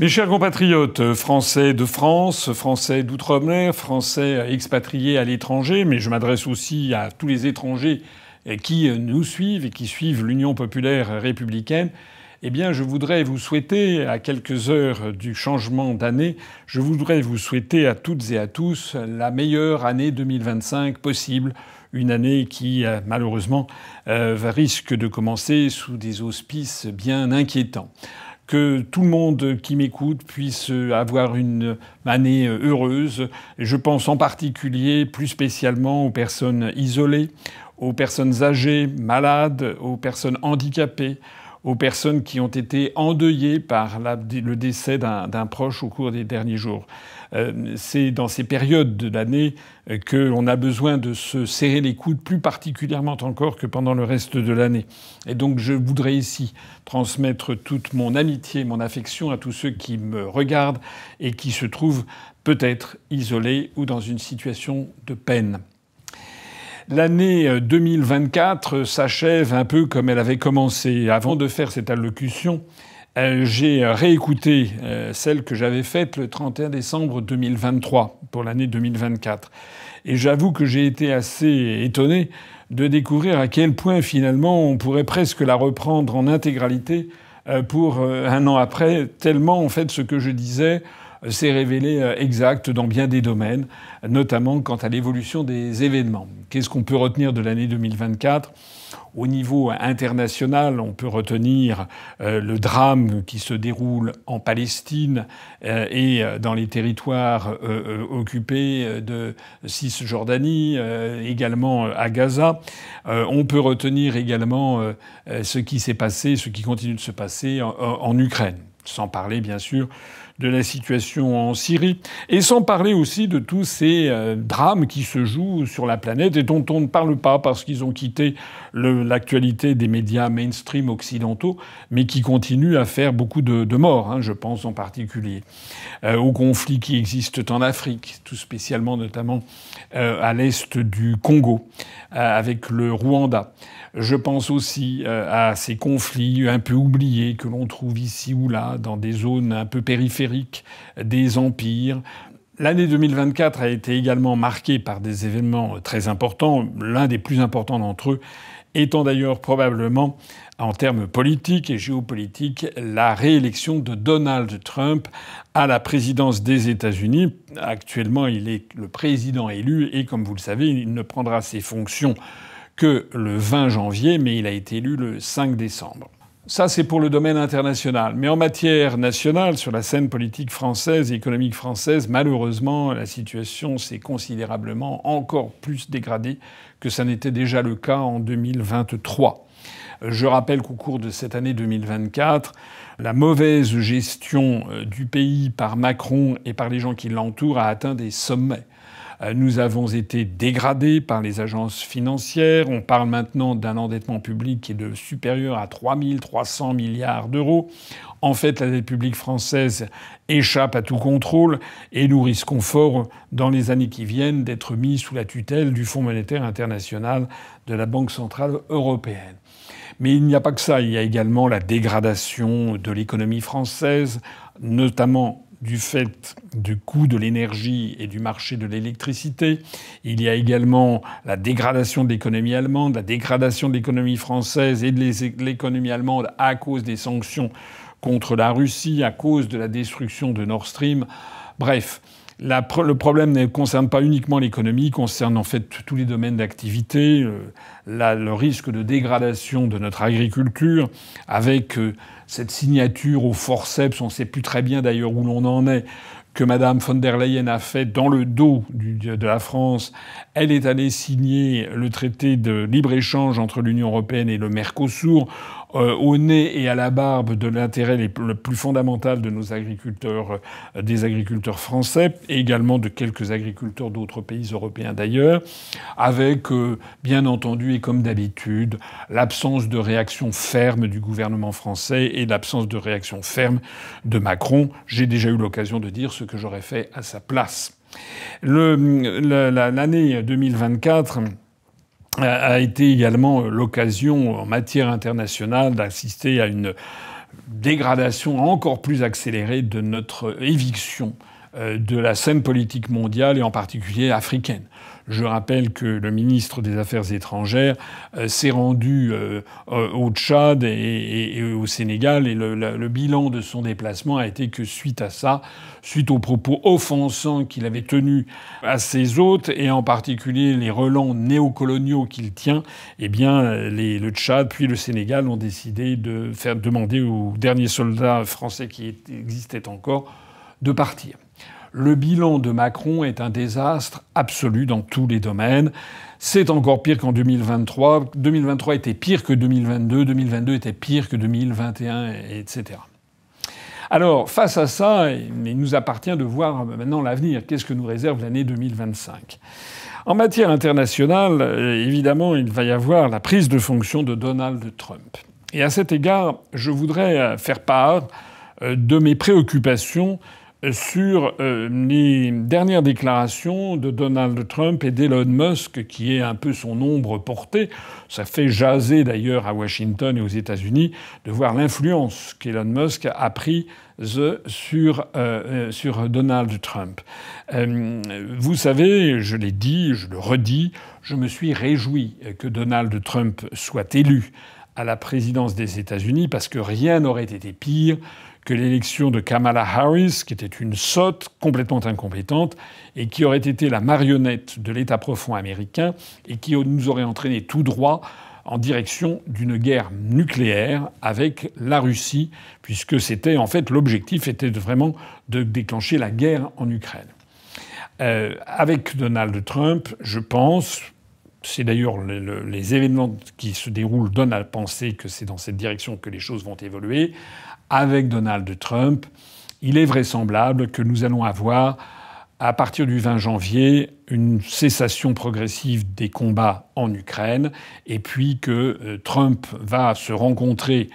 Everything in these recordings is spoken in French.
Mes chers compatriotes, Français de France, Français d'outre-mer, Français expatriés à l'étranger, mais je m'adresse aussi à tous les étrangers qui nous suivent et qui suivent l'Union populaire républicaine, eh bien, je voudrais vous souhaiter, à quelques heures du changement d'année, je voudrais vous souhaiter à toutes et à tous la meilleure année 2025 possible. Une année qui, malheureusement, risque de commencer sous des auspices bien inquiétants. Que tout le monde qui m'écoute puisse avoir une année heureuse. Je pense en particulier, plus spécialement, aux personnes isolées, aux personnes âgées, malades, aux personnes handicapées, aux personnes qui ont été endeuillées par le décès d'un proche au cours des derniers jours. C'est dans ces périodes de l'année qu'on a besoin de se serrer les coudes, plus particulièrement encore que pendant le reste de l'année. Et donc je voudrais ici transmettre toute mon amitié, mon affection à tous ceux qui me regardent et qui se trouvent peut-être isolés ou dans une situation de peine. L'année 2024 s'achève un peu comme elle avait commencé. Avant de faire cette allocution, j'ai réécouté celle que j'avais faite le 31 décembre 2023 pour l'année 2024. Et j'avoue que j'ai été assez étonné de découvrir à quel point finalement on pourrait presque la reprendre en intégralité pour un an après, tellement en fait ce que je disais s'est révélé exact dans bien des domaines, notamment quant à l'évolution des événements. Qu'est-ce qu'on peut retenir de l'année 2024 ? Au niveau international, on peut retenir le drame qui se déroule en Palestine et dans les territoires occupés de Cisjordanie, également à Gaza. On peut retenir également ce qui s'est passé, ce qui continue de se passer en Ukraine, sans parler bien sûr de la situation en Syrie, et sans parler aussi de tous ces drames qui se jouent sur la planète et dont on ne parle pas parce qu'ils ont quitté l'actualité des médias mainstream occidentaux, mais qui continuent à faire beaucoup de morts, hein, je pense en particulier aux conflits qui existent en Afrique, tout spécialement notamment à l'est du Congo, avec le Rwanda. Je pense aussi à ces conflits un peu oubliés que l'on trouve ici ou là, dans des zones un peu périphériques des empires. L'année 2024 a été également marquée par des événements très importants, l'un des plus importants d'entre eux étant d'ailleurs probablement, en termes politiques et géopolitiques, la réélection de Donald Trump à la présidence des États-Unis. Actuellement, il est le président élu et, comme vous le savez, il ne prendra ses fonctions que le 20 janvier, mais il a été élu le 5 décembre. Ça, c'est pour le domaine international. Mais en matière nationale, sur la scène politique française et économique française, malheureusement, la situation s'est considérablement encore plus dégradée que ça n'était déjà le cas en 2023. Je rappelle qu'au cours de cette année 2024, la mauvaise gestion du pays par Macron et par les gens qui l'entourent a atteint des sommets. Nous avons été dégradés par les agences financières. On parle maintenant d'un endettement public qui est supérieur à 3 300 milliards d'euros. En fait, la dette publique française échappe à tout contrôle et nous risquons fort, dans les années qui viennent, d'être mis sous la tutelle du Fonds monétaire international, de la Banque centrale européenne. Mais il n'y a pas que ça. Il y a également la dégradation de l'économie française, notamment du fait du coût de l'énergie et du marché de l'électricité. Il y a également la dégradation de l'économie allemande, la dégradation de l'économie française et de l'économie allemande à cause des sanctions contre la Russie, à cause de la destruction de Nord Stream. Bref, le problème ne concerne pas uniquement l'économie, il concerne en fait tous les domaines d'activité, le risque de dégradation de notre agriculture, avec cette signature au forceps, on ne sait plus très bien d'ailleurs où l'on en est, que Mme von der Leyen a fait dans le dos de la France. Elle est allée signer le traité de libre-échange entre l'Union européenne et le Mercosur, au nez et à la barbe de l'intérêt le plus fondamental de nos agriculteurs, des agriculteurs français, et également de quelques agriculteurs d'autres pays européens d'ailleurs, avec, bien entendu, et comme d'habitude, l'absence de réaction ferme du gouvernement français et l'absence de réaction ferme de Macron. J'ai déjà eu l'occasion de dire ce que j'aurais fait à sa place. L'année 2024 a été également l'occasion en matière internationale d'assister à une dégradation encore plus accélérée de notre éviction de la scène politique mondiale et en particulier africaine. Je rappelle que le ministre des Affaires étrangères s'est rendu au Tchad et au Sénégal, et le bilan de son déplacement a été que suite à ça, suite aux propos offensants qu'il avait tenus à ses hôtes, et en particulier les relents néocoloniaux qu'il tient, eh bien le Tchad puis le Sénégal ont décidé de faire demander aux derniers soldats français qui existaient encore de partir. Le bilan de Macron est un désastre absolu dans tous les domaines. C'est encore pire qu'en 2023. 2023 était pire que 2022. 2022 était pire que 2021, etc. Alors, face à ça, il nous appartient de voir maintenant l'avenir. Qu'est-ce que nous réserve l'année 2025 ? En matière internationale, évidemment, il va y avoir la prise de fonction de Donald Trump. Et à cet égard, je voudrais faire part de mes préoccupations sur les dernières déclarations de Donald Trump et d'Elon Musk, qui est un peu son ombre portée. Ça fait jaser d'ailleurs à Washington et aux États-Unis de voir l'influence qu'Elon Musk a prise sur Donald Trump. Vous savez, je l'ai dit, je le redis, je me suis réjoui que Donald Trump soit élu à la présidence des États-Unis parce que rien n'aurait été pire que l'élection de Kamala Harris, qui était une sotte complètement incompétente et qui aurait été la marionnette de l'État profond américain et qui nous aurait entraîné tout droit en direction d'une guerre nucléaire avec la Russie, puisque c'était en fait l'objectif était vraiment de déclencher la guerre en Ukraine. Avec Donald Trump, je pense, c'est d'ailleurs les événements qui se déroulent donnent à penser que c'est dans cette direction que les choses vont évoluer. Avec Donald Trump, il est vraisemblable que nous allons avoir, à partir du 20 janvier, une cessation progressive des combats en Ukraine, et puis que Trump va se rencontrer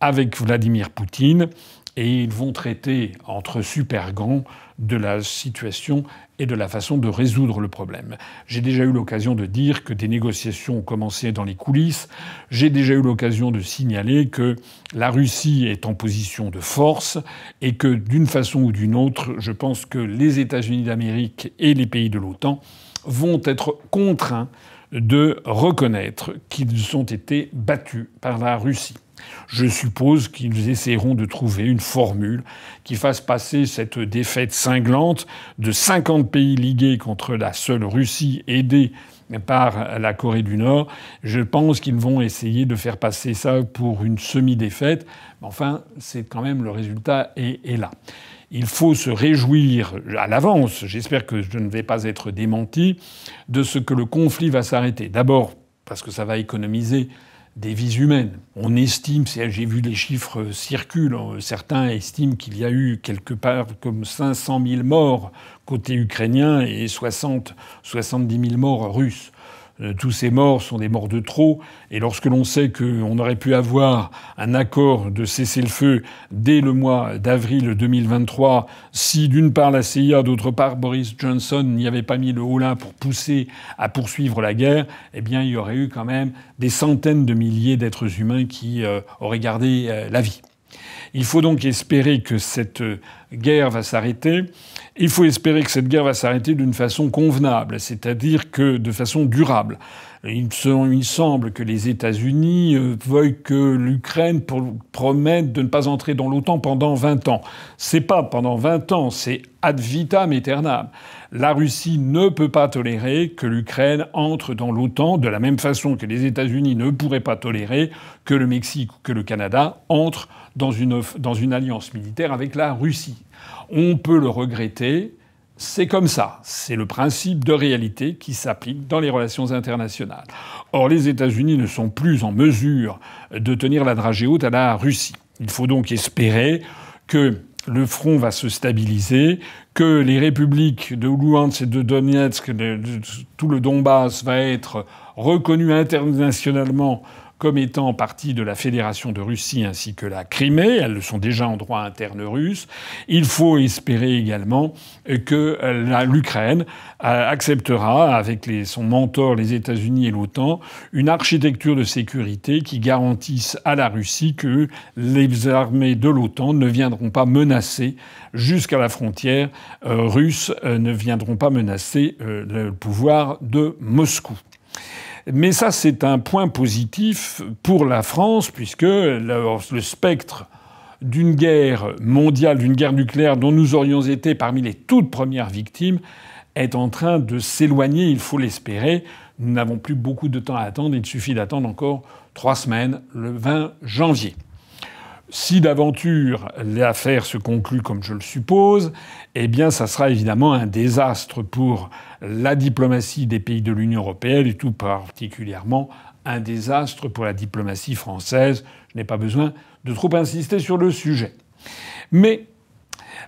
avec Vladimir Poutine, et ils vont traiter entre super grands de la situation et de la façon de résoudre le problème. J'ai déjà eu l'occasion de dire que des négociations ont commencé dans les coulisses. J'ai déjà eu l'occasion de signaler que la Russie est en position de force et que d'une façon ou d'une autre, je pense que les États-Unis d'Amérique et les pays de l'OTAN vont être contraints de reconnaître qu'ils ont été battus par la Russie. Je suppose qu'ils essaieront de trouver une formule qui fasse passer cette défaite cinglante de 50 pays ligués contre la seule Russie aidée par la Corée du Nord. Je pense qu'ils vont essayer de faire passer ça pour une semi-défaite. Mais enfin, c'est quand même le résultat est là. Il faut se réjouir à l'avance, j'espère que je ne vais pas être démenti, de ce que le conflit va s'arrêter. D'abord, parce que ça va économiser des vies humaines. On estime, j'ai vu les chiffres circulent, certains estiment qu'il y a eu quelque part comme 500 000 morts côté ukrainien et 70 000 morts russes. Tous ces morts sont des morts de trop. Et lorsque l'on sait qu'on aurait pu avoir un accord de cessez-le-feu dès le mois d'avril 2023, si d'une part la CIA, d'autre part Boris Johnson n'y avait pas mis le holà pour pousser à poursuivre la guerre, eh bien il y aurait eu quand même des centaines de milliers d'êtres humains qui auraient gardé la vie. Il faut donc espérer que cette guerre va s'arrêter. Il faut espérer que cette guerre va s'arrêter d'une façon convenable, c'est-à-dire que de façon durable. Il semble que les États-Unis veuillent que l'Ukraine promette de ne pas entrer dans l'OTAN pendant 20 ans. C'est pas pendant 20 ans, c'est ad vitam aeternam. La Russie ne peut pas tolérer que l'Ukraine entre dans l'OTAN de la même façon que les États-Unis ne pourraient pas tolérer que le Mexique ou que le Canada entrent dans une alliance militaire avec la Russie. On peut le regretter. C'est comme ça. C'est le principe de réalité qui s'applique dans les relations internationales. Or, les États-Unis ne sont plus en mesure de tenir la dragée haute à la Russie. Il faut donc espérer que le front va se stabiliser, que les républiques de Luhansk et de Donetsk, tout le Donbass va être reconnu internationalement comme étant partie de la Fédération de Russie ainsi que la Crimée. Elles le sont déjà en droit interne russe. Il faut espérer également que l'Ukraine acceptera, avec son mentor, les États-Unis et l'OTAN, une architecture de sécurité qui garantisse à la Russie que les armées de l'OTAN ne viendront pas menacer jusqu'à la frontière russe, ne viendront pas menacer le pouvoir de Moscou. Mais ça, c'est un point positif pour la France, puisque le spectre d'une guerre mondiale, d'une guerre nucléaire dont nous aurions été parmi les toutes premières victimes, est en train de s'éloigner, il faut l'espérer. Nous n'avons plus beaucoup de temps à attendre, il suffit d'attendre encore 3 semaines, le 20 janvier. Si d'aventure l'affaire se conclut comme je le suppose, eh bien ça sera évidemment un désastre pour la diplomatie des pays de l'Union européenne et tout particulièrement un désastre pour la diplomatie française. Je n'ai pas besoin de trop insister sur le sujet. Mais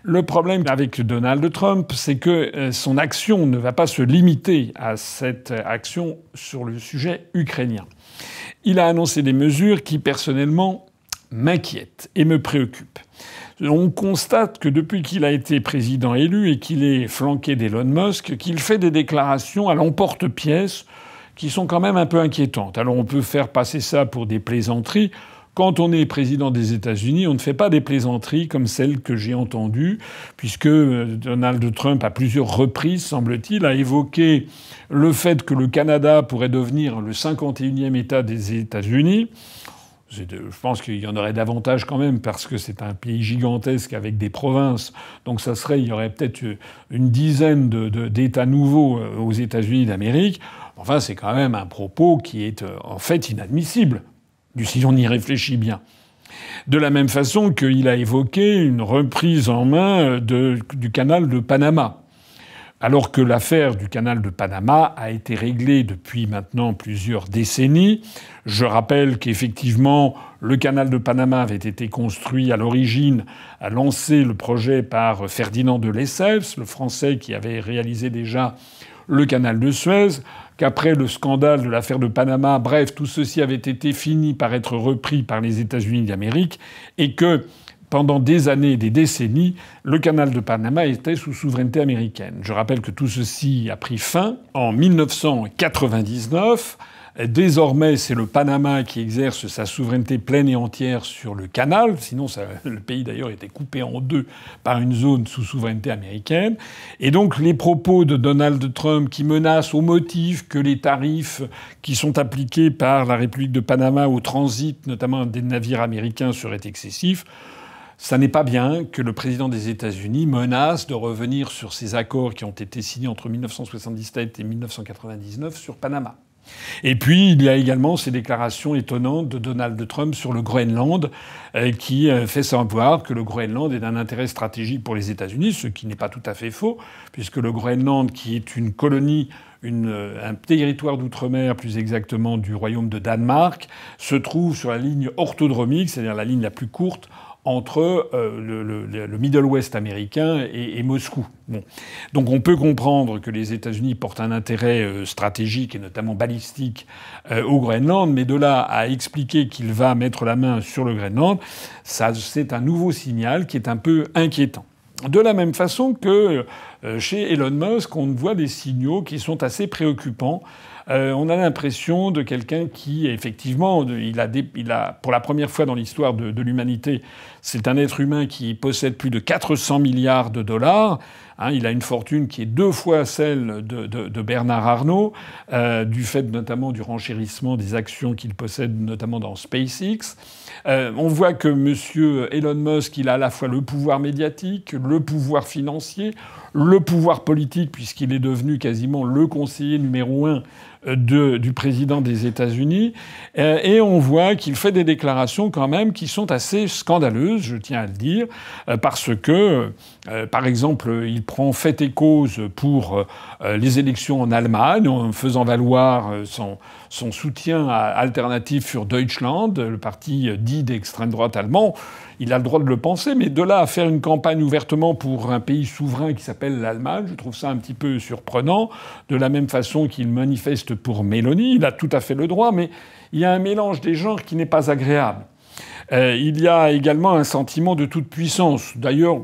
le problème avec Donald Trump, c'est que son action ne va pas se limiter à cette action sur le sujet ukrainien. Il a annoncé des mesures qui, personnellement, m'inquiètent et me préoccupent. On constate que depuis qu'il a été président élu et qu'il est flanqué d'Elon Musk, qu'il fait des déclarations à l'emporte-pièce qui sont quand même un peu inquiétantes. Alors on peut faire passer ça pour des plaisanteries. Quand on est président des États-Unis, on ne fait pas des plaisanteries comme celles que j'ai entendues, puisque Donald Trump, à plusieurs reprises, semble-t-il, a évoqué le fait que le Canada pourrait devenir le 51e État des États-Unis. Je pense qu'il y en aurait davantage quand même parce que c'est un pays gigantesque avec des provinces. Donc il y aurait peut-être une dizaine d'États nouveaux aux États-Unis d'Amérique. Enfin, c'est quand même un propos qui est en fait inadmissible, si on y réfléchit bien. De la même façon qu'il a évoqué une reprise en main du canal de Panama. Alors que l'affaire du canal de Panama a été réglée depuis maintenant plusieurs décennies. Je rappelle qu'effectivement, le canal de Panama avait été construit à l'origine, a lancé le projet par Ferdinand de Lesseps, le Français qui avait réalisé déjà le canal de Suez, qu'après le scandale de l'affaire de Panama, bref, tout ceci avait été fini par être repris par les États-Unis d'Amérique et que pendant des années, des décennies, le canal de Panama était sous souveraineté américaine. Je rappelle que tout ceci a pris fin en 1999. Désormais, c'est le Panama qui exerce sa souveraineté pleine et entière sur le canal. Sinon, le pays d'ailleurs était coupé en deux par une zone sous souveraineté américaine. Et donc, les propos de Donald Trump qui menacent au motif que les tarifs qui sont appliqués par la République de Panama au transit, notamment des navires américains, seraient excessifs. Ça n'est pas bien que le président des États-Unis menace de revenir sur ces accords qui ont été signés entre 1977 et 1999 sur Panama. Et puis, il y a également ces déclarations étonnantes de Donald Trump sur le Groenland, qui fait savoir que le Groenland est d'un intérêt stratégique pour les États-Unis, ce qui n'est pas tout à fait faux, puisque le Groenland, qui est une colonie, un territoire d'outre-mer, plus exactement du royaume de Danemark, se trouve sur la ligne orthodromique, c'est-à-dire la ligne la plus courte entre le Middle West américain et Moscou. Bon. Donc on peut comprendre que les États-Unis portent un intérêt stratégique et notamment balistique au Groenland, mais de là à expliquer qu'il va mettre la main sur le Groenland, ça c'est un nouveau signal qui est un peu inquiétant. De la même façon que chez Elon Musk, on voit des signaux qui sont assez préoccupants. On a l'impression de quelqu'un qui, effectivement, il a pour la première fois dans l'histoire de l'humanité, c'est un être humain qui possède plus de 400 milliards de dollars. Il a une fortune qui est 2 fois celle de Bernard Arnault, du fait notamment du renchérissement des actions qu'il possède, notamment dans SpaceX. On voit que M. Elon Musk, il a à la fois le pouvoir médiatique, le pouvoir financier, le pouvoir politique, puisqu'il est devenu quasiment le conseiller numéro 1 du président des États-Unis. Et on voit qu'il fait des déclarations quand même qui sont assez scandaleuses, je tiens à le dire, parce que, par exemple, il prend fait et cause pour les élections en Allemagne, en faisant valoir son soutien à Alternative für Deutschland, le parti dit d'extrême droite allemand. Il a le droit de le penser, mais de là à faire une campagne ouvertement pour un pays souverain qui s'appelle l'Allemagne, je trouve ça un petit peu surprenant. De la même façon qu'il manifeste triste pour Mélanie, il a tout à fait le droit, mais il y a un mélange des genres qui n'est pas agréable. Il y a également un sentiment de toute puissance. D'ailleurs,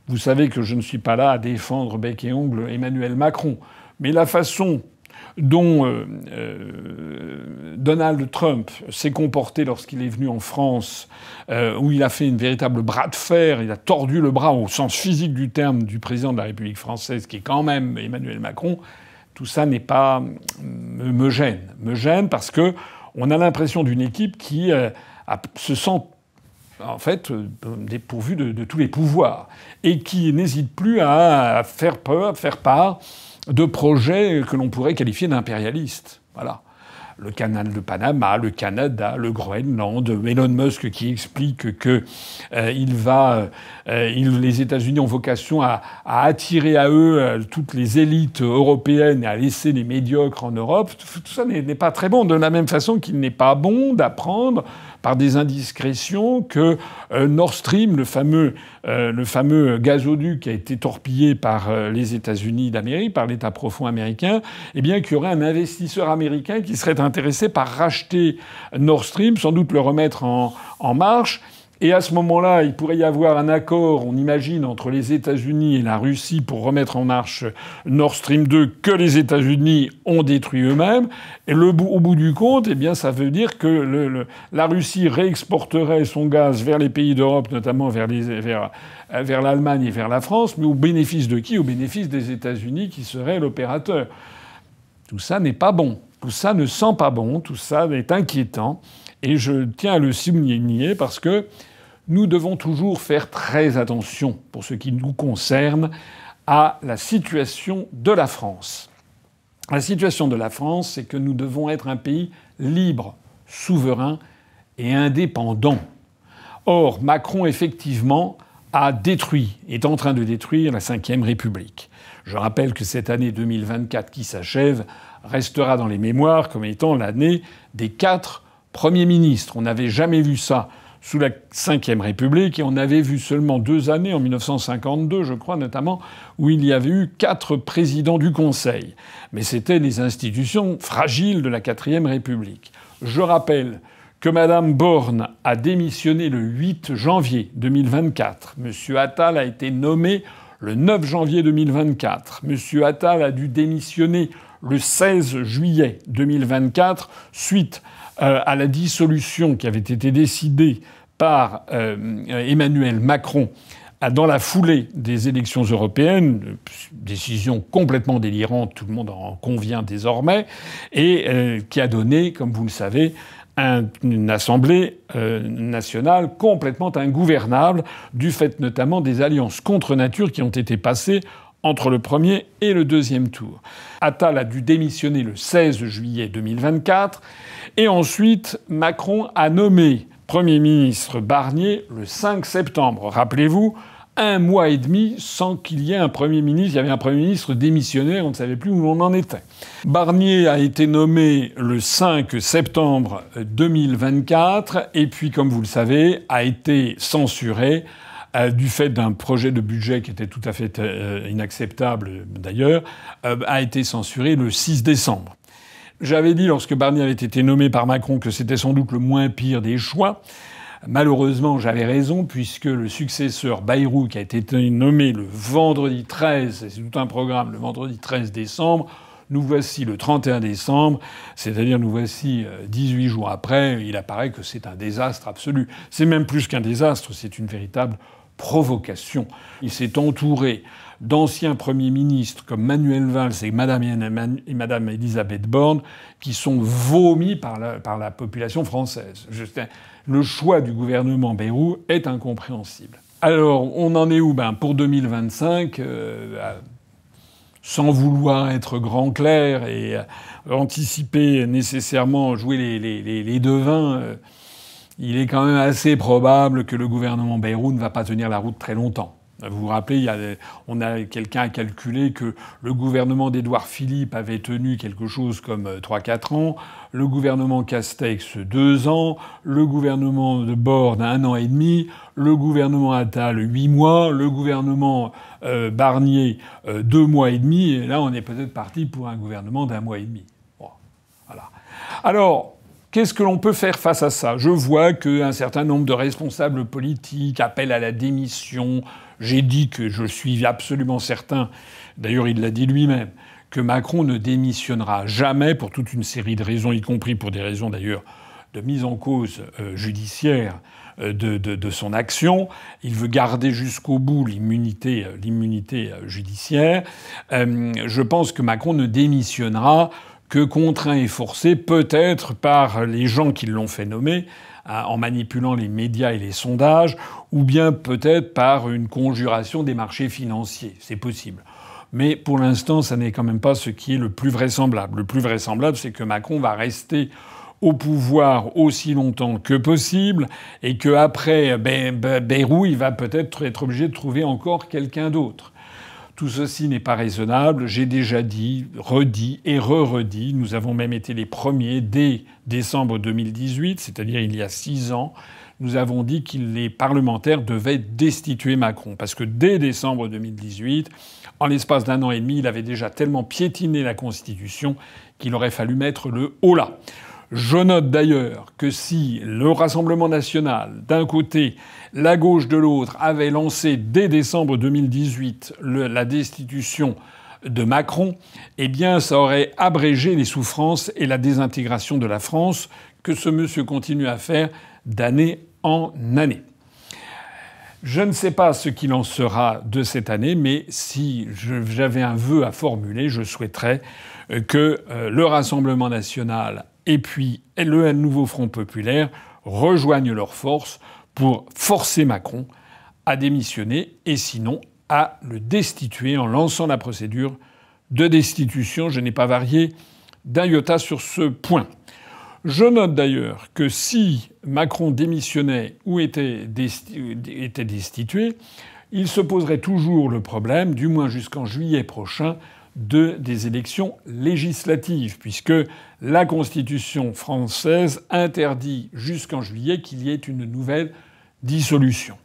vous savez que je ne suis pas là à défendre bec et ongle Emmanuel Macron, mais la façon dont Donald Trump s'est comporté lorsqu'il est venu en France, où il a fait une véritable bras de fer, il a tordu le bras au sens physique du terme du président de la République française, qui est quand même Emmanuel Macron, tout ça n'est pas me gêne. Me gêne parce que on a l'impression d'une équipe qui se sent en fait dépourvue de tous les pouvoirs et qui n'hésite plus à faire part de projets que l'on pourrait qualifier d'impérialistes. Voilà. Le canal de Panama, le Canada, le Groenland, Elon Musk qui explique que les États-Unis ont vocation à attirer à eux toutes les élites européennes et à laisser les médiocres en Europe. Tout ça n'est pas très bon. De la même façon qu'il n'est pas bon d'apprendre par des indiscrétions que Nord Stream, le fameux gazoduc qui a été torpillé par les États-Unis d'Amérique, par l'État profond américain, eh bien qu'il y aurait un investisseur américain qui serait intéressé par racheter Nord Stream, sans doute le remettre en marche. Et à ce moment-là, il pourrait y avoir un accord, on imagine, entre les États-Unis et la Russie pour remettre en marche Nord Stream 2 que les États-Unis ont détruit eux-mêmes. Et au bout du compte, eh bien, ça veut dire que la Russie réexporterait son gaz vers les pays d'Europe, notamment vers l'Allemagne et vers la France, mais au bénéfice de qui? Au bénéfice des États-Unis qui seraient l'opérateur. Tout ça n'est pas bon. Tout ça ne sent pas bon. Tout ça est inquiétant. Et je tiens à le souligner parce que nous devons toujours faire très attention, pour ce qui nous concerne, à la situation de la France. La situation de la France, c'est que nous devons être un pays libre, souverain et indépendant. Or, Macron, effectivement, est en train de détruire la Ve République. Je rappelle que cette année 2024 qui s'achève restera dans les mémoires comme étant l'année des 4 premiers ministres. On n'avait jamais vu ça sous la Ve République, et on avait vu seulement 2 années, en 1952, je crois notamment, où il y avait eu 4 présidents du Conseil. Mais c'était les institutions fragiles de la Quatrième République. Je rappelle que Mme Borne a démissionné le 8 janvier 2024. M. Attal a été nommé le 9 janvier 2024. M. Attal a dû démissionner le 16 juillet 2024 suite à la dissolution qui avait été décidée par Emmanuel Macron dans la foulée des élections européennes, décision complètement délirante, tout le monde en convient désormais, et qui a donné, comme vous le savez, une Assemblée nationale complètement ingouvernable, du fait notamment des alliances contre nature qui ont été passées entre le premier et le deuxième tour. Attal a dû démissionner le 16 juillet 2024 et ensuite Macron a nommé Premier ministre Barnier le 5 septembre. Rappelez-vous, 1 mois et demi sans qu'il y ait un Premier ministre. Il y avait un Premier ministre démissionnaire, on ne savait plus où l'on en était. Barnier a été nommé le 5 septembre 2024 et puis, comme vous le savez, a été censuré du fait d'un projet de budget qui était tout à fait inacceptable d'ailleurs, a été censuré le 6 décembre. J'avais dit lorsque Barnier avait été nommé par Macron que c'était sans doute le moins pire des choix. Malheureusement, j'avais raison, puisque le successeur Bayrou, qui a été nommé le vendredi 13, c'est tout un programme, le vendredi 13 décembre, nous voici le 31 décembre, c'est-à-dire nous voici 18 jours après, il apparaît que c'est un désastre absolu. C'est même plus qu'un désastre, c'est une véritable provocation. Il s'est entouré d'anciens premiers ministres comme Manuel Valls et Madame Elisabeth Borne qui sont vomis par la population française. Le choix du gouvernement Bayrou est incompréhensible. Alors, on en est où? Pour 2025, sans vouloir être grand clair et anticiper nécessairement, jouer les devins, il est quand même assez probable que le gouvernement Bayrou ne va pas tenir la route très longtemps. Vous vous rappelez, quelqu'un a calculé que le gouvernement d'Édouard Philippe avait tenu quelque chose comme 3-4 ans, le gouvernement Castex 2 ans, le gouvernement de Borne 1 an et demi, le gouvernement Attal 8 mois, le gouvernement Barnier 2 mois et demi, et là on est peut-être parti pour un gouvernement d'1 mois et demi. Bon, Alors, qu'est-ce que l'on peut faire face à ça? Je vois qu'un certain nombre de responsables politiques appellent à la démission. J'ai dit que je suis absolument certain, d'ailleurs il l'a dit lui-même, que Macron ne démissionnera jamais pour toute une série de raisons, y compris pour des raisons d'ailleurs de mise en cause judiciaire de son action. Il veut garder jusqu'au bout l'immunité judiciaire. Je pense que Macron ne démissionnera que contraint et forcé, peut-être par les gens qui l'ont fait nommer, en manipulant les médias et les sondages, ou bien peut-être par une conjuration des marchés financiers. C'est possible. Mais pour l'instant, ça n'est quand même pas ce qui est le plus vraisemblable. Le plus vraisemblable, c'est que Macron va rester au pouvoir aussi longtemps que possible et qu'après Bayrou, il va peut-être être obligé de trouver encore quelqu'un d'autre. Tout ceci n'est pas raisonnable. J'ai déjà dit, redit et re-redit. Nous avons même été les premiers dès décembre 2018, c'est-à-dire il y a 6 ans. Nous avons dit que les parlementaires devaient destituer Macron. Parce que dès décembre 2018, en l'espace d'1 an et demi, il avait déjà tellement piétiné la Constitution qu'il aurait fallu mettre le holà. Je note d'ailleurs que si le Rassemblement national, d'un côté, la gauche de l'autre, avait lancé dès décembre 2018 la destitution de Macron, eh bien ça aurait abrégé les souffrances et la désintégration de la France que ce monsieur continue à faire d'année en année. Je ne sais pas ce qu'il en sera de cette année, mais si j'avais un vœu à formuler, je souhaiterais que le Rassemblement national et puis le nouveau Front populaire rejoignent leurs forces pour forcer Macron à démissionner et sinon à le destituer en lançant la procédure de destitution. Je n'ai pas varié d'un iota sur ce point. Je note d'ailleurs que si Macron démissionnait ou était destitué, il se poserait toujours le problème, du moins jusqu'en juillet prochain, des élections législatives, puisque la Constitution française interdit jusqu'en juillet qu'il y ait une nouvelle dissolution.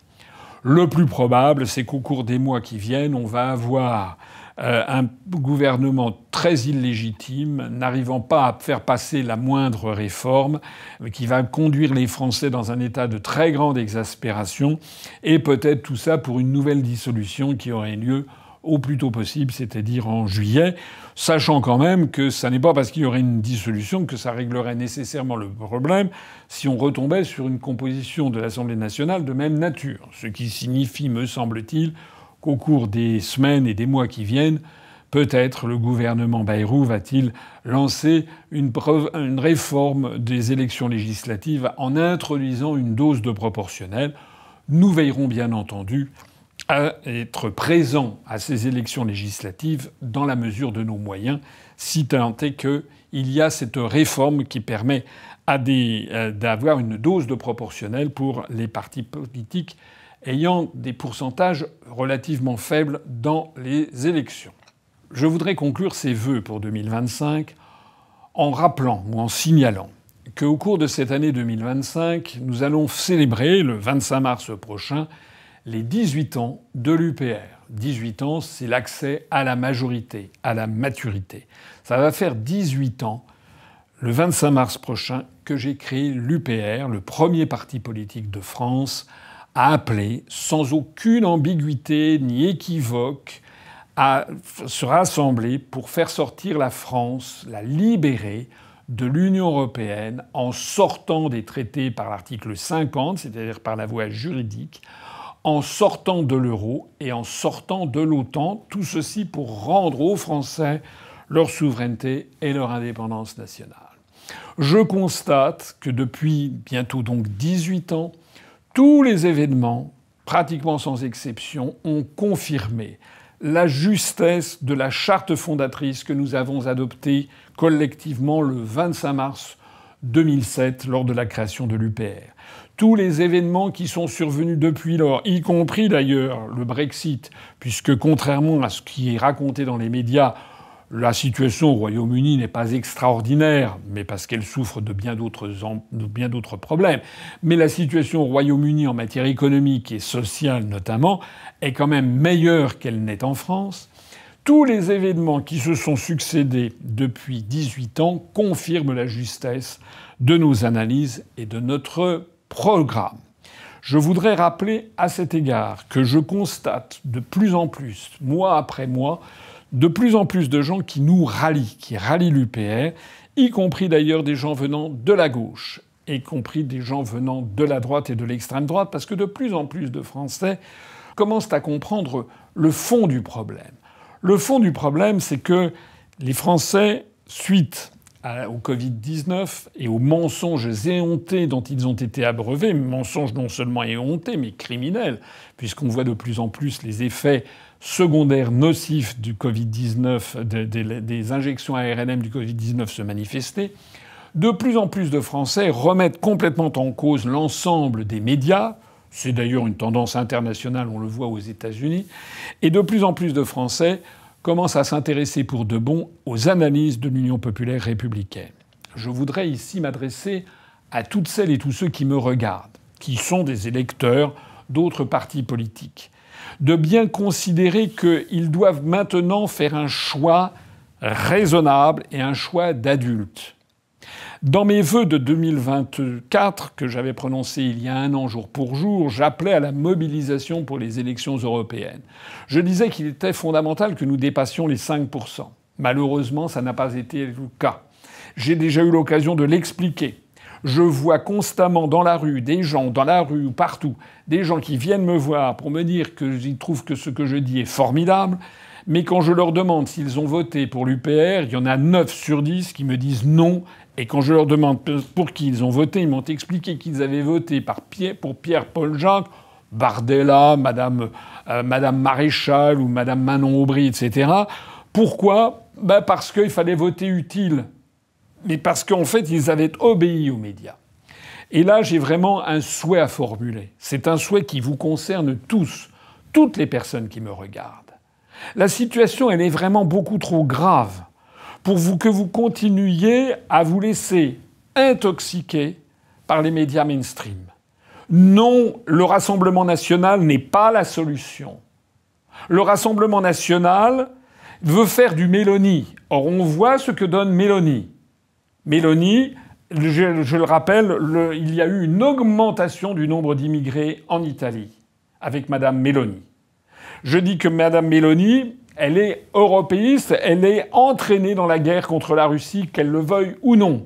Le plus probable, c'est qu'au cours des mois qui viennent, on va avoir un gouvernement très illégitime, n'arrivant pas à faire passer la moindre réforme, qui va conduire les Français dans un état de très grande exaspération, et peut-être tout ça pour une nouvelle dissolution qui aurait lieu au plus tôt possible, c'est-à-dire en juillet, sachant quand même que ça n'est pas parce qu'il y aurait une dissolution que ça réglerait nécessairement le problème si on retombait sur une composition de l'Assemblée nationale de même nature. Ce qui signifie, me semble-t-il, qu'au cours des semaines et des mois qui viennent, peut-être le gouvernement Bayrou va-t-il lancer une réforme des élections législatives en introduisant une dose de proportionnelle. Nous veillerons bien entendu à être présents à ces élections législatives dans la mesure de nos moyens, si tant est qu'il y a cette réforme qui permet d'avoir une dose de proportionnelle pour les partis politiques ayant des pourcentages relativement faibles dans les élections. Je voudrais conclure ces vœux pour 2025 en rappelant ou en signalant qu'au cours de cette année 2025, nous allons célébrer, le 25 mars prochain, les 18 ans de l'UPR. 18 ans, c'est l'accès à la majorité, à la maturité. Ça va faire 18 ans, le 25 mars prochain, que j'ai créé l'UPR, le premier parti politique de France, à appeler, sans aucune ambiguïté ni équivoque, à se rassembler pour faire sortir la France, la libérer de l'Union européenne en sortant des traités par l'article 50, c'est-à-dire par la voie juridique, en sortant de l'euro et en sortant de l'OTAN, tout ceci pour rendre aux Français leur souveraineté et leur indépendance nationale. Je constate que depuis bientôt donc 18 ans, tous les événements, pratiquement sans exception, ont confirmé la justesse de la charte fondatrice que nous avons adoptée collectivement le 25 mars 2007 lors de la création de l'UPR. Tous les événements qui sont survenus depuis lors, y compris d'ailleurs le Brexit, puisque contrairement à ce qui est raconté dans les médias, la situation au Royaume-Uni n'est pas extraordinaire, mais parce qu'elle souffre de bien d'autres problèmes. Mais la situation au Royaume-Uni en matière économique et sociale notamment est quand même meilleure qu'elle n'est en France. Tous les événements qui se sont succédés depuis 18 ans confirment la justesse de nos analyses et de notre programme. Je voudrais rappeler à cet égard que je constate de plus en plus, mois après mois, de plus en plus de gens qui nous rallient, qui rallient l'UPR, y compris d'ailleurs des gens venant de la gauche, y compris des gens venant de la droite et de l'extrême droite, parce que de plus en plus de Français commencent à comprendre le fond du problème. Le fond du problème, c'est que les Français, suite au Covid-19 et aux mensonges éhontés dont ils ont été abreuvés, mensonges non seulement éhontés, mais criminels, puisqu'on voit de plus en plus les effets secondaires nocifs du Covid-19, des injections ARNM du Covid-19 se manifester, de plus en plus de Français remettent complètement en cause l'ensemble des médias. C'est d'ailleurs une tendance internationale, on le voit aux États-Unis. Et de plus en plus de Français commencent à s'intéresser pour de bon aux analyses de l'Union populaire républicaine. Je voudrais ici m'adresser à toutes celles et tous ceux qui me regardent, qui sont des électeurs d'autres partis politiques, de bien considérer qu'ils doivent maintenant faire un choix raisonnable et un choix d'adulte. Dans mes vœux de 2024, que j'avais prononcés il y a un an jour pour jour, j'appelais à la mobilisation pour les élections européennes. Je disais qu'il était fondamental que nous dépassions les 5%. Malheureusement, ça n'a pas été le cas. J'ai déjà eu l'occasion de l'expliquer. Je vois constamment dans la rue des gens, dans la rue ou partout, des gens qui viennent me voir pour me dire qu'ils trouvent que ce que je dis est formidable. Mais quand je leur demande s'ils ont voté pour l'UPR, il y en a 9 sur 10 qui me disent non. Et quand je leur demande pour qui ils ont voté, ils m'ont expliqué qu'ils avaient voté pour Pierre-Paul Jacques, Bardella, Madame Maréchal ou Madame Manon Aubry, etc. Pourquoi ? Parce qu'il fallait voter utile. Mais parce qu'en fait, ils avaient obéi aux médias. Et là, j'ai vraiment un souhait à formuler. C'est un souhait qui vous concerne tous, toutes les personnes qui me regardent. La situation, elle est vraiment beaucoup trop grave pour que vous continuiez à vous laisser intoxiquer par les médias mainstream. Non, le Rassemblement national n'est pas la solution. Le Rassemblement national veut faire du Mélanie. Or, on voit ce que donne Mélanie. Mélanie, je le rappelle, il y a eu une augmentation du nombre d'immigrés en Italie avec Madame Meloni. Je dis que Madame Meloni, elle est européiste, elle est entraînée dans la guerre contre la Russie, qu'elle le veuille ou non.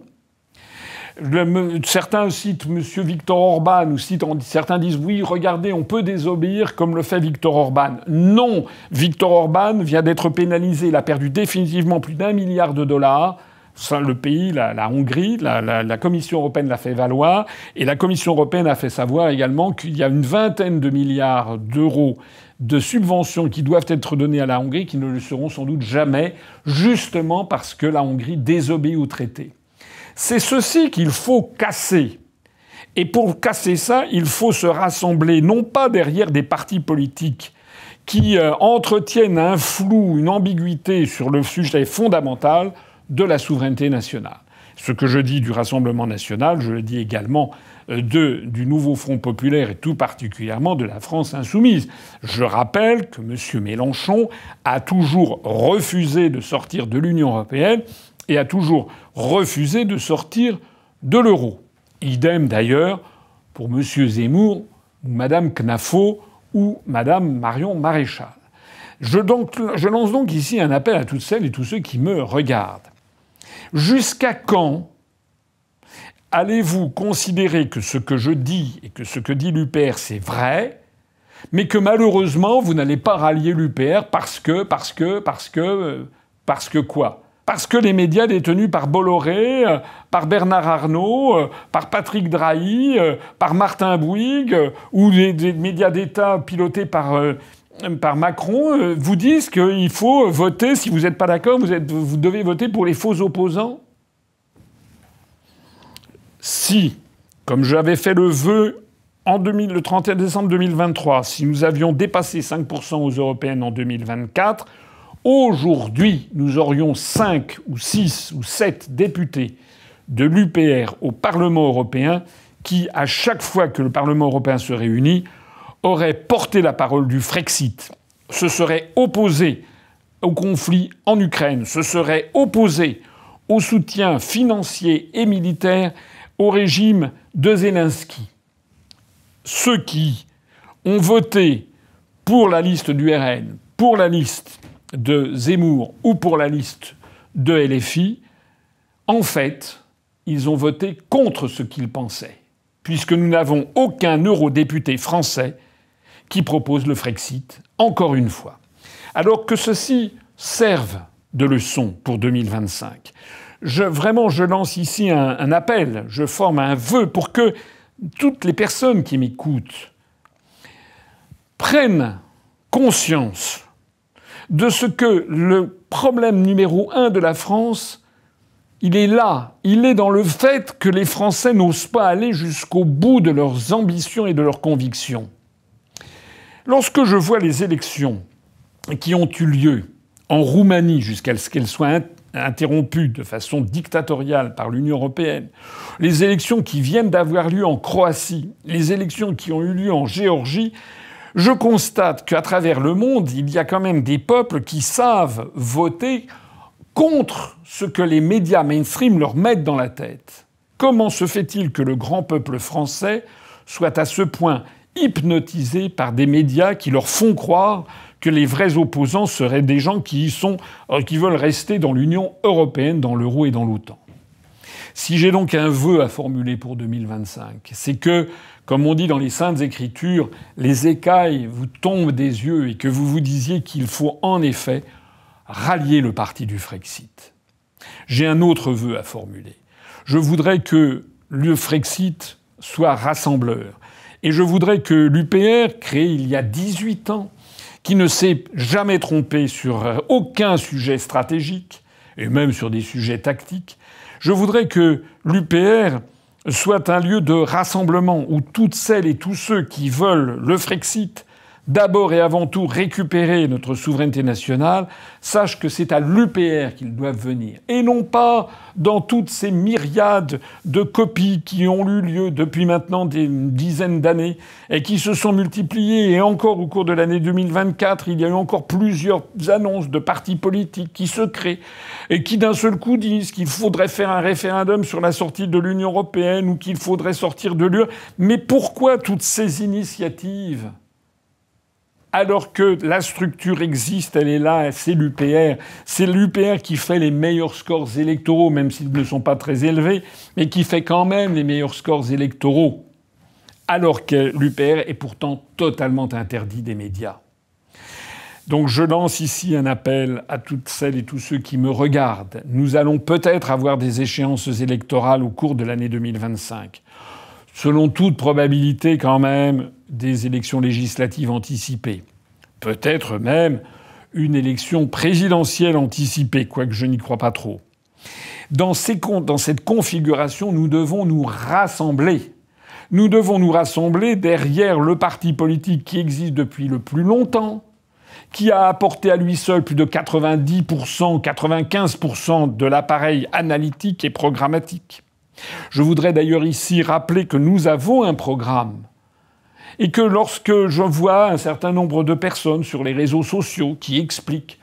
Certains citent M. Viktor Orban, certains disent oui, regardez, on peut désobéir comme le fait Viktor Orban. Non, Viktor Orban vient d'être pénalisé, il a perdu définitivement plus d'1 milliard de dollars. Le pays, la Hongrie, la Commission européenne l'a fait valoir, et la Commission européenne a fait savoir également qu'il y a une vingtaine de milliards d'euros de subventions qui doivent être données à la Hongrie, qui ne le seront sans doute jamais, justement parce que la Hongrie désobéit au traité. C'est ceci qu'il faut casser. Et pour casser ça, il faut se rassembler, non pas derrière des partis politiques qui entretiennent un flou, une ambiguïté sur le sujet fondamental de la souveraineté nationale. Ce que je dis du Rassemblement national, je le dis également du nouveau Front populaire et tout particulièrement de la France insoumise. Je rappelle que M. Mélenchon a toujours refusé de sortir de l'Union européenne et a toujours refusé de sortir de l'euro. Idem d'ailleurs pour M. Zemmour ou Mme Knafo ou Mme Marion Maréchal. Je lance donc ici un appel à toutes celles et tous ceux qui me regardent. Jusqu'à quand allez-vous considérer que ce que je dis et que ce que dit l'UPR, c'est vrai, mais que malheureusement, vous n'allez pas rallier l'UPR parce que quoi ? Parce que les médias détenus par Bolloré, par Bernard Arnault, par Patrick Drahi, par Martin Bouygues, ou des médias d'État pilotés par Macron, vous disent qu'il faut voter, si vous n'êtes pas d'accord, vous devez voter pour les faux opposants. Si, comme j'avais fait le vœu le 31 décembre 2023, si nous avions dépassé 5% aux européennes en 2024, aujourd'hui, nous aurions 5 ou 6 ou 7 députés de l'UPR au Parlement européen qui, à chaque fois que le Parlement européen se réunit, auraient porté la parole du Frexit, se seraient opposés au conflit en Ukraine, se seraient opposés au soutien financier et militaire au régime de Zelensky. Ceux qui ont voté pour la liste du RN, pour la liste de Zemmour ou pour la liste de LFI, en fait, ils ont voté contre ce qu'ils pensaient, puisque nous n'avons aucun eurodéputé français qui propose le Frexit, encore une fois. Alors que ceci serve de leçon pour 2025. Je lance ici un appel, je forme un vœu pour que toutes les personnes qui m'écoutent prennent conscience de ce que le problème numéro 1 de la France, il est là. Il est dans le fait que les Français n'osent pas aller jusqu'au bout de leurs ambitions et de leurs convictions. Lorsque je vois les élections qui ont eu lieu en Roumanie jusqu'à ce qu'elles soient interrompues de façon dictatoriale par l'Union européenne, les élections qui viennent d'avoir lieu en Croatie, les élections qui ont eu lieu en Géorgie, je constate qu'à travers le monde, il y a quand même des peuples qui savent voter contre ce que les médias mainstream leur mettent dans la tête. Comment se fait-il que le grand peuple français soit à ce point hypnotisé par des médias qui leur font croire que les vrais opposants seraient des gens qui veulent rester dans l'Union européenne, dans l'euro et dans l'OTAN. Si j'ai donc un vœu à formuler pour 2025, c'est que, comme on dit dans les Saintes Écritures, les écailles vous tombent des yeux et que vous vous disiez qu'il faut en effet rallier le parti du Frexit. J'ai un autre vœu à formuler. Je voudrais que le Frexit soit rassembleur. Et je voudrais que l'UPR, créé il y a 18 ans, qui ne s'est jamais trompé sur aucun sujet stratégique, et même sur des sujets tactiques, je voudrais que l'UPR soit un lieu de rassemblement où toutes celles et tous ceux qui veulent le Frexit, d'abord et avant tout récupérer notre souveraineté nationale, sachent que c'est à l'UPR qu'ils doivent venir. Et non pas dans toutes ces myriades de copies qui ont eu lieu depuis maintenant des dizaines d'années et qui se sont multipliées. Et encore au cours de l'année 2024, il y a eu encore plusieurs annonces de partis politiques qui se créent et qui d'un seul coup disent qu'il faudrait faire un référendum sur la sortie de l'Union européenne ou qu'il faudrait sortir de l'UE. Mais pourquoi toutes ces initiatives ? Alors que la structure existe, elle est là, c'est l'UPR. C'est l'UPR qui fait les meilleurs scores électoraux, même s'ils ne sont pas très élevés, mais qui fait quand même les meilleurs scores électoraux. Alors que l'UPR est pourtant totalement interdit des médias. Donc je lance ici un appel à toutes celles et tous ceux qui me regardent. Nous allons peut-être avoir des échéances électorales au cours de l'année 2025. Selon toute probabilité quand même, des élections législatives anticipées. Peut-être même une élection présidentielle anticipée, quoique je n'y crois pas trop. Dans cette configuration, nous devons nous rassembler. Nous devons nous rassembler derrière le parti politique qui existe depuis le plus longtemps, qui a apporté à lui seul plus de 90%, 95% de l'appareil analytique et programmatique. Je voudrais d'ailleurs ici rappeler que nous avons un programme et que lorsque je vois un certain nombre de personnes sur les réseaux sociaux qui expliquent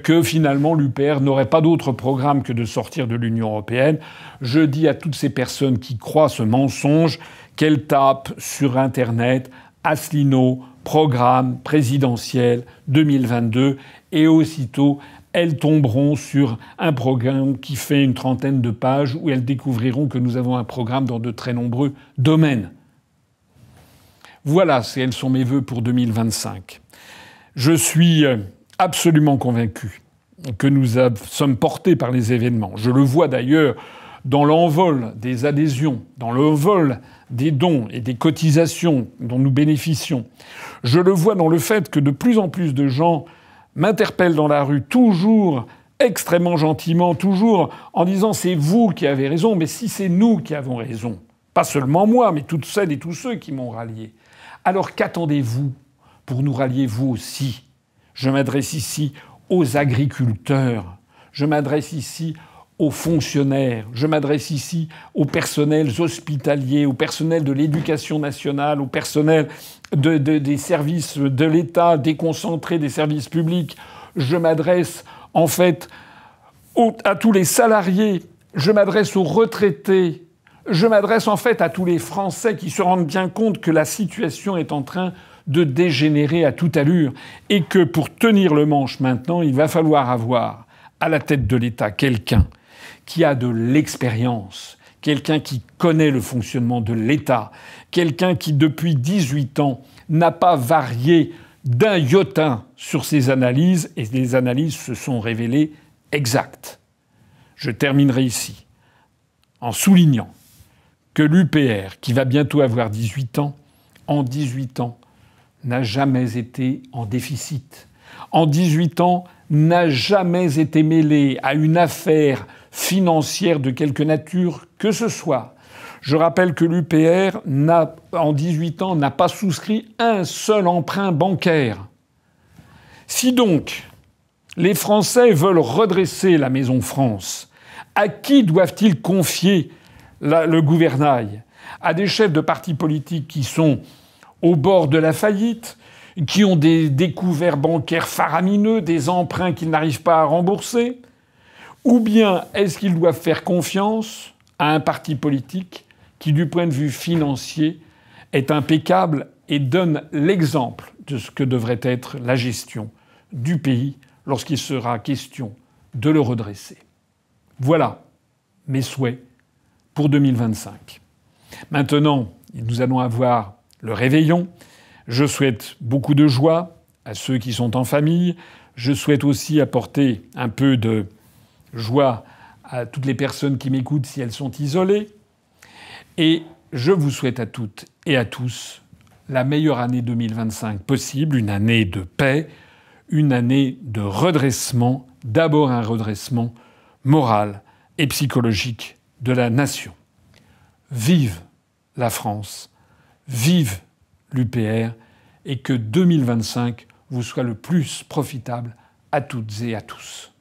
que finalement l'UPR n'aurait pas d'autre programme que de sortir de l'Union européenne, je dis à toutes ces personnes qui croient ce mensonge qu'elles tapent sur Internet Asselineau, programme présidentiel 2022 et aussitôt elles tomberont sur un programme qui fait une trentaine de pages où elles découvriront que nous avons un programme dans de très nombreux domaines. Voilà, quels sont mes vœux pour 2025. Je suis absolument convaincu que nous sommes portés par les événements. Je le vois d'ailleurs dans l'envol des adhésions, dans l'envol des dons et des cotisations dont nous bénéficions. Je le vois dans le fait que de plus en plus de gens m'interpellent dans la rue, toujours extrêmement gentiment, toujours en disant « c'est vous qui avez raison », mais si c'est nous qui avons raison, pas seulement moi, mais toutes celles et tous ceux qui m'ont rallié, alors qu'attendez-vous pour nous rallier vous aussi ? Je m'adresse ici aux agriculteurs, je m'adresse ici aux fonctionnaires, je m'adresse ici aux personnels hospitaliers, au personnel de l'éducation nationale, au personnel des services de l'État déconcentrés des services publics. je m'adresse en fait à tous les salariés, je m'adresse aux retraités, je m'adresse en fait à tous les Français qui se rendent bien compte que la situation est en train de dégénérer à toute allure et que pour tenir le manche maintenant, il va falloir avoir à la tête de l'État quelqu'un qui a de l'expérience, quelqu'un qui connaît le fonctionnement de l'État, quelqu'un qui depuis 18 ans n'a pas varié d'un iota sur ses analyses et les analyses se sont révélées exactes. Je terminerai ici en soulignant que l'UPR, qui va bientôt avoir 18 ans, en 18 ans, n'a jamais été en déficit. En 18 ans, n'a jamais été mêlé à une affaire financière de quelque nature que ce soit. Je rappelle que l'UPR, en 18 ans, n'a pas souscrit un seul emprunt bancaire. Si donc les Français veulent redresser la Maison France, à qui doivent-ils confier le gouvernail? À des chefs de partis politiques qui sont au bord de la faillite, qui ont des découverts bancaires faramineux, des emprunts qu'ils n'arrivent pas à rembourser? Ou bien est-ce qu'ils doivent faire confiance à un parti politique qui, du point de vue financier, est impeccable et donne l'exemple de ce que devrait être la gestion du pays lorsqu'il sera question de le redresser? Voilà mes souhaits pour 2025. Maintenant, nous allons avoir le réveillon. Je souhaite beaucoup de joie à ceux qui sont en famille. Je souhaite aussi apporter un peu de joie à toutes les personnes qui m'écoutent si elles sont isolées. Et je vous souhaite à toutes et à tous la meilleure année 2025 possible, une année de paix, une année de redressement, d'abord un redressement moral et psychologique de la nation. Vive la France, vive l'UPR, et que 2025 vous soit le plus profitable à toutes et à tous.